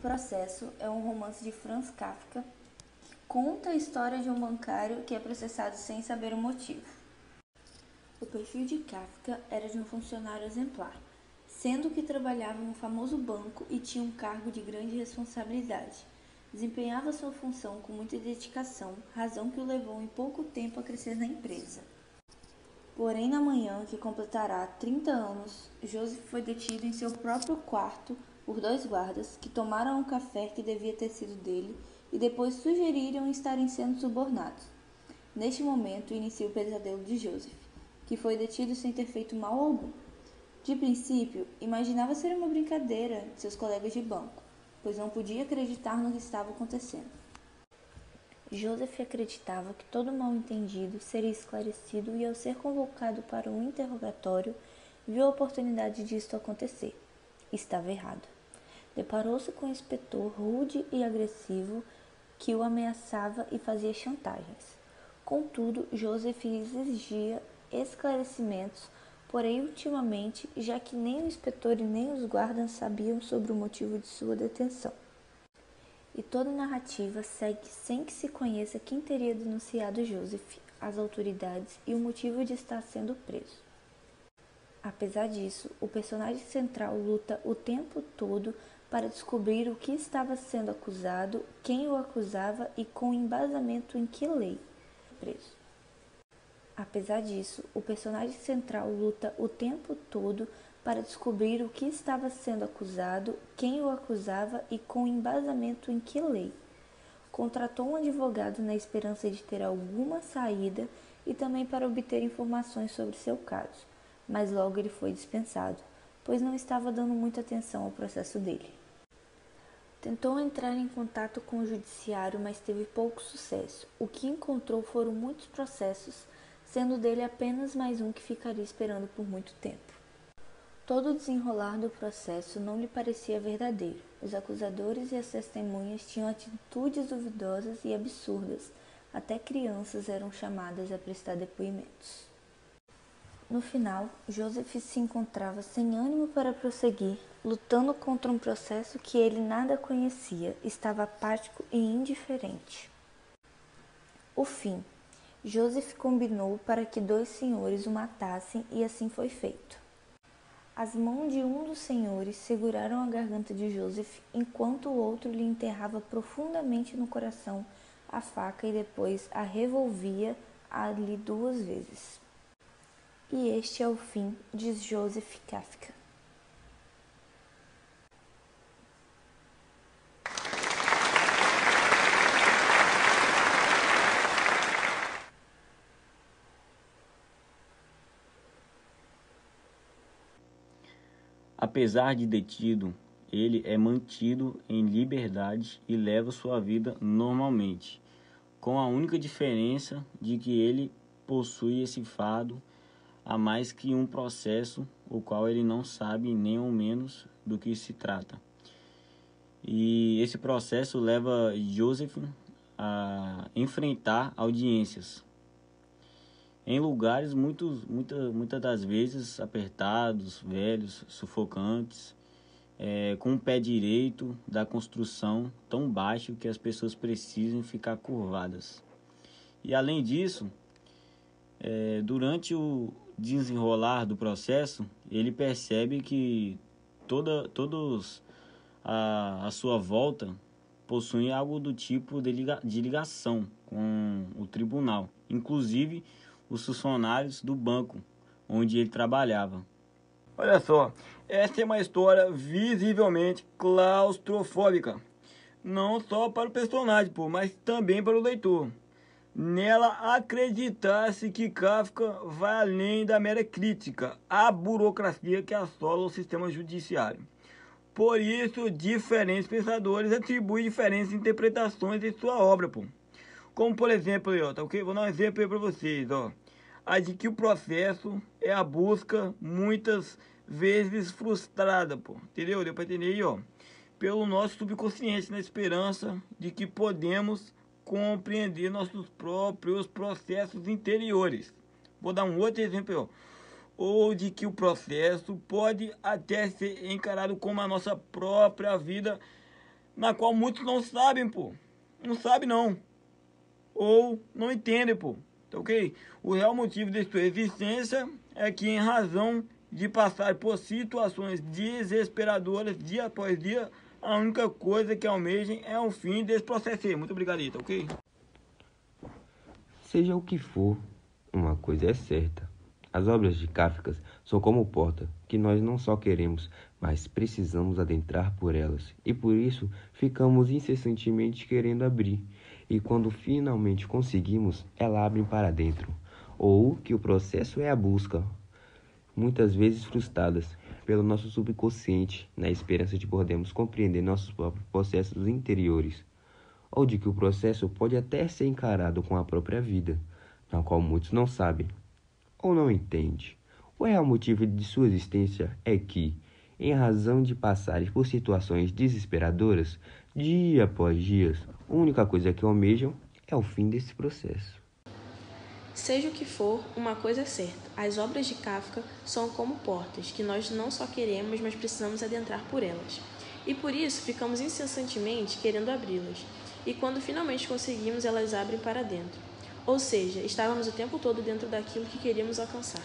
Processo é um romance de Franz Kafka que conta a história de um bancário que é processado sem saber o motivo. O perfil de Kafka era de um funcionário exemplar, sendo que trabalhava num famoso banco e tinha um cargo de grande responsabilidade. Desempenhava sua função com muita dedicação, razão que o levou em pouco tempo a crescer na empresa. Porém, na manhã que completará 30 anos, Joseph foi detido em seu próprio quarto por 2 guardas que tomaram o café que devia ter sido dele e depois sugeriram estarem sendo subornados. Neste momento, inicia o pesadelo de Joseph, que foi detido sem ter feito mal algum. De princípio, imaginava ser uma brincadeira de seus colegas de banco, pois não podia acreditar no que estava acontecendo. Joseph acreditava que todo mal-entendido seria esclarecido e, ao ser convocado para um interrogatório, viu a oportunidade disto acontecer. Estava errado. Deparou-se com um inspetor rude e agressivo que o ameaçava e fazia chantagens. Contudo, Joseph exigia esclarecimentos, porém ultimamente, já que nem o inspetor e nem os guardas sabiam sobre o motivo de sua detenção. E toda a narrativa segue sem que se conheça quem teria denunciado Joseph, as autoridades e o motivo de estar sendo preso. Apesar disso, o personagem central luta o tempo todo para descobrir o que estava sendo acusado, quem o acusava e com embasamento em que lei preso. Apesar disso, o personagem central luta o tempo todo para descobrir o que estava sendo acusado, quem o acusava e com embasamento em que lei. Contratou um advogado na esperança de ter alguma saída e também para obter informações sobre seu caso, mas logo ele foi dispensado, pois não estava dando muita atenção ao processo dele. Tentou entrar em contato com o judiciário, mas teve pouco sucesso. O que encontrou foram muitos processos, sendo dele apenas mais um que ficaria esperando por muito tempo. Todo o desenrolar do processo não lhe parecia verdadeiro. Os acusadores e as testemunhas tinham atitudes duvidosas e absurdas. Até crianças eram chamadas a prestar depoimentos. No final, Joseph se encontrava sem ânimo para prosseguir, lutando contra um processo que ele nada conhecia, estava apático e indiferente. O fim. Joseph combinou para que 2 senhores o matassem e assim foi feito. As mãos de um dos senhores seguraram a garganta de Joseph, enquanto o outro lhe enterrava profundamente no coração a faca e depois a revolvia ali 2 vezes. E este é o fim de Joseph Kafka. Apesar de detido, ele é mantido em liberdade e leva sua vida normalmente, com a única diferença de que ele possui esse fardo a mais que um processo, o qual ele não sabe nem ao menos do que se trata. E esse processo leva Joseph a enfrentar audiências em lugares muitas das vezes apertados, velhos, sufocantes, com o pé direito da construção tão baixo que as pessoas precisam ficar curvadas. E além disso, durante o desenrolar do processo, ele percebe que todos à sua volta possuem algo do tipo de ligação com o tribunal, inclusive os funcionários do banco onde ele trabalhava. Olha só, essa é uma história visivelmente claustrofóbica, não só para o personagem, mas também para o leitor. Nela acreditar-se que Kafka vai além da mera crítica à burocracia que assola o sistema judiciário. Por isso, diferentes pensadores atribuem diferentes interpretações de sua obra, Como, por exemplo, vou dar um exemplo aí para vocês, a de que o processo é a busca, muitas vezes frustrada, entendeu? Deu para entender aí, pelo nosso subconsciente, na esperança de que podemos compreender nossos próprios processos interiores. Vou dar um outro exemplo aí, ou de que o processo pode até ser encarado como a nossa própria vida na qual muitos não sabem, pô. Não sabem, não. Ou não entendem, pô. Tá ok? O real motivo de sua existência é que, em razão de passar por situações desesperadoras dia após dia, a única coisa que almejem é o fim desse processo aí. Muito obrigado aí, tá ok? Seja o que for, uma coisa é certa. As obras de Kafka são como porta, que nós não só queremos, mas precisamos adentrar por elas. E por isso, ficamos incessantemente querendo abrir. E quando finalmente conseguimos, ela abre para dentro. Ou que o processo é a busca, muitas vezes frustradas pelo nosso subconsciente, na esperança de podermos compreender nossos próprios processos interiores. Ou de que o processo pode até ser encarado com a própria vida, na qual muitos não sabem ou não entendem. O real motivo de sua existência é que, em razão de passarem por situações desesperadoras, dia após dia, a única coisa que almejam é o fim desse processo. Seja o que for, uma coisa é certa. As obras de Kafka são como portas, que nós não só queremos, mas precisamos adentrar por elas. E por isso, ficamos incessantemente querendo abri-las. E quando finalmente conseguimos, elas abrem para dentro. Ou seja, estávamos o tempo todo dentro daquilo que queríamos alcançar.